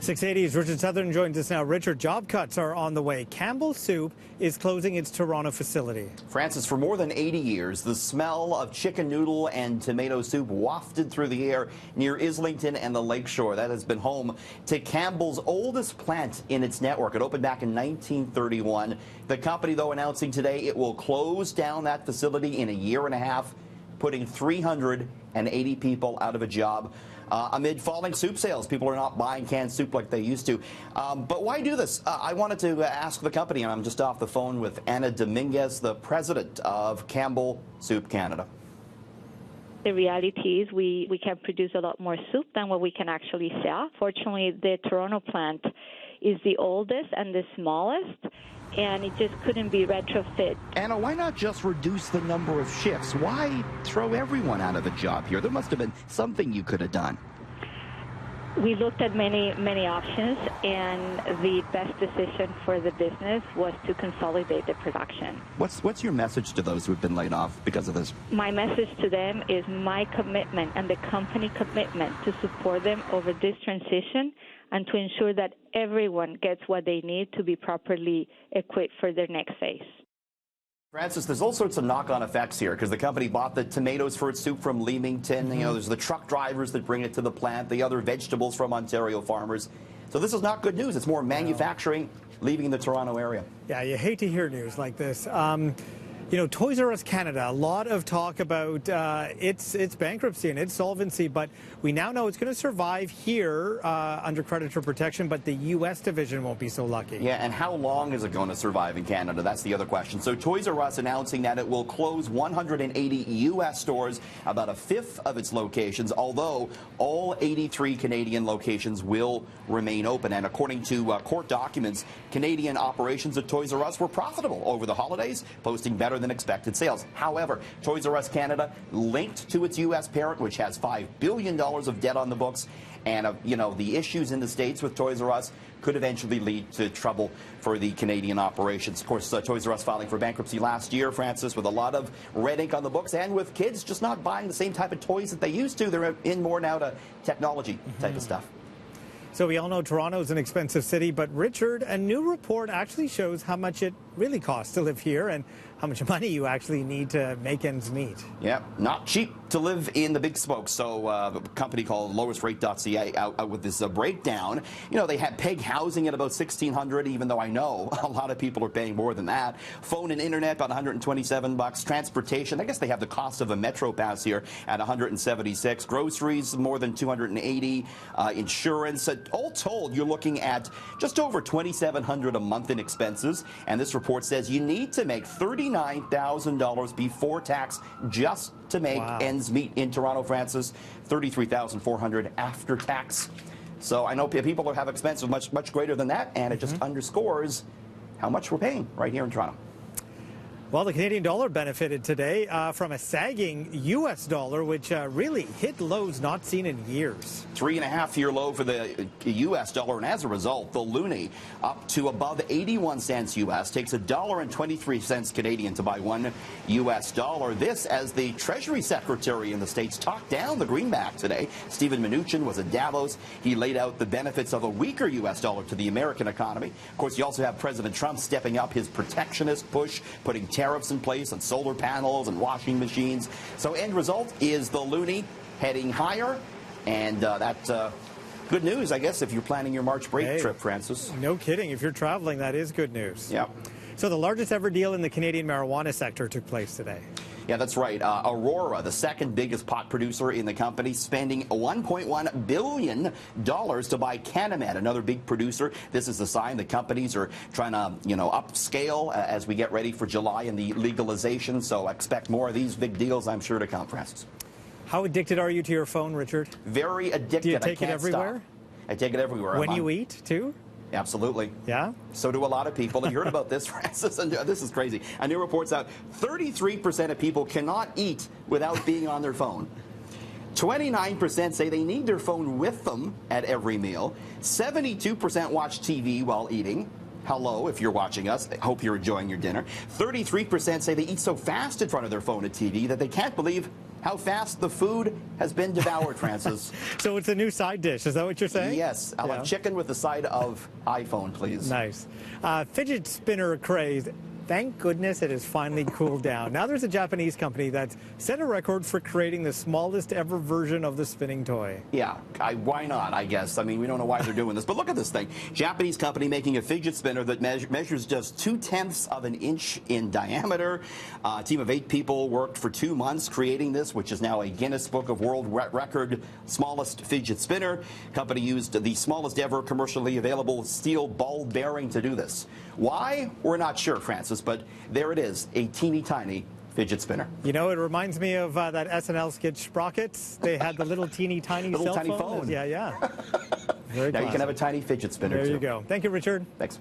680's Richard Southern joins us now. Richard, job cuts are on the way. Campbell Soup is closing its Toronto facility. Francis, for more than 80 years, the smell of chicken noodle and tomato soup wafted through the air near Islington and the Lakeshore. That has been home to Campbell's oldest plant in its network. It opened back in 1931. The company, though, announcing today it will close down that facility in a year and a half, putting 380 people out of a job. Amid falling soup sales, people are not buying canned soup like they used to. But why do this? I wanted to ask the company, and I'm just off the phone with Anna Dominguez, the president of Campbell Soup Canada. The reality is we can produce a lot more soup than what we can actually sell. Fortunately, the Toronto plant is the oldest and the smallest, and it just couldn't be retrofit. Anna, why not just reduce the number of shifts? Why throw everyone out of a job here? There must have been something you could have done. We looked at many options, and the best decision for the business was to consolidate the production. What's your message to those who have been laid off because of this? My message to them is my commitment and the company commitment to support them over this transition and to ensure that everyone gets what they need to be properly equipped for their next phase. Francis, there's all sorts of knock-on effects here because the company bought the tomatoes for its soup from Leamington. You know, there's the truck drivers that bring it to the plant, the other vegetables from Ontario farmers. So this is not good news. It's more manufacturing leaving the Toronto area. Yeah, you hate to hear news like this. You know, Toys R Us Canada, a lot of talk about its bankruptcy and its solvency, but we now know it's going to survive here under creditor protection, but the U.S. division won't be so lucky. Yeah, and how long is it going to survive in Canada? That's the other question. So Toys R Us announcing that it will close 180 U.S. stores, about a fifth of its locations, although all 83 Canadian locations will remain open. And according to court documents, Canadian operations at Toys R Us were profitable over the holidays, posting better than expected sales. However, Toys R Us Canada linked to its U.S. parent, which has $5 billion of debt on the books, and you know, the issues in the States with Toys R Us could eventually lead to trouble for the Canadian operations. Of course, Toys R Us filing for bankruptcy last year, Francis, with a lot of red ink on the books and with kids just not buying the same type of toys that they used to. They're in more now to technology type of stuff. So we all know Toronto is an expensive city, but Richard, a new report actually shows how much it really costs to live here and how much money you actually need to make ends meet. Yeah, not cheap to live in the big spokes. So a company called lowestrate.ca out with this breakdown. You know, they had peg housing at about $1,600, even though I know a lot of people are paying more than that. Phone and internet about $127. Transportation, I guess they have the cost of a Metro pass here at $176. Groceries more than $280. Insurance, all told, you're looking at just over $2,700 a month in expenses. And this report says you need to make $39,000 before tax just to make ends meet in Toronto, Francis. $33,400 after tax. So I know people have expenses much greater than that, and it just underscores how much we're paying right here in Toronto. Well, the Canadian dollar benefited today from a sagging U.S. dollar, which really hit lows not seen in years. 3.5-year low for the U.S. dollar, and as a result, the loonie up to above 81 cents U.S. takes $1.23 Canadian to buy $1 U.S. dollar. This as the Treasury Secretary in the States talked down the greenback today. Stephen Mnuchin was at Davos. He laid out the benefits of a weaker U.S. dollar to the American economy. Of course, you also have President Trump stepping up his protectionist push, putting tariffs in place on solar panels and washing machines. So end result is the loonie heading higher, and that's good news, I guess, if you're planning your March break trip, Francis. No kidding. If you're traveling, that is good news. Yeah. So the largest ever deal in the Canadian marijuana sector took place today. Yeah, that's right. Aurora, the second biggest pot producer in the company, spending $1.1 billion to buy CanAmed, another big producer. This is a sign that companies are trying to, you know, upscale as we get ready for July and the legalization. So expect more of these big deals, I'm sure, to come, Francis. How addicted are you to your phone, Richard? Very addicted. Do you take it everywhere? Stop. I take it everywhere. When you eat, too? Absolutely. Yeah? So do a lot of people. And you heard about this, Francis, and this is crazy. A new report's out. 33% of people cannot eat without being on their phone. 29% say they need their phone with them at every meal. 72% watch TV while eating. Hello, if you're watching us. I hope you're enjoying your dinner. 33% say they eat so fast in front of their phone and TV that they can't believe how fast the food has been devoured, Francis. So it's a new side dish. Is that what you're saying? Yes. I'll have chicken with the side of iPhone, please. Nice. Fidget spinner craze. Thank goodness it has finally cooled down. Now there's a Japanese company that set a record for creating the smallest ever version of the spinning toy. Yeah, why not, I guess. I mean, we don't know why they're doing this. But look at this thing. Japanese company making a fidget spinner that measures just 0.2 of an inch in diameter. A team of 8 people worked for 2 months creating this, which is now a Guinness Book of World Record smallest fidget spinner. Company used the smallest ever commercially available steel ball bearing to do this. Why? We're not sure, Francis. But there it is, a teeny tiny fidget spinner. You know, it reminds me of that SNL skit Sprockets. They had the little teeny tiny little cell tiny phone. phone. Yeah. Very now classic. you can have a tiny fidget spinner, There too. you go. Thank you, Richard. Thanks.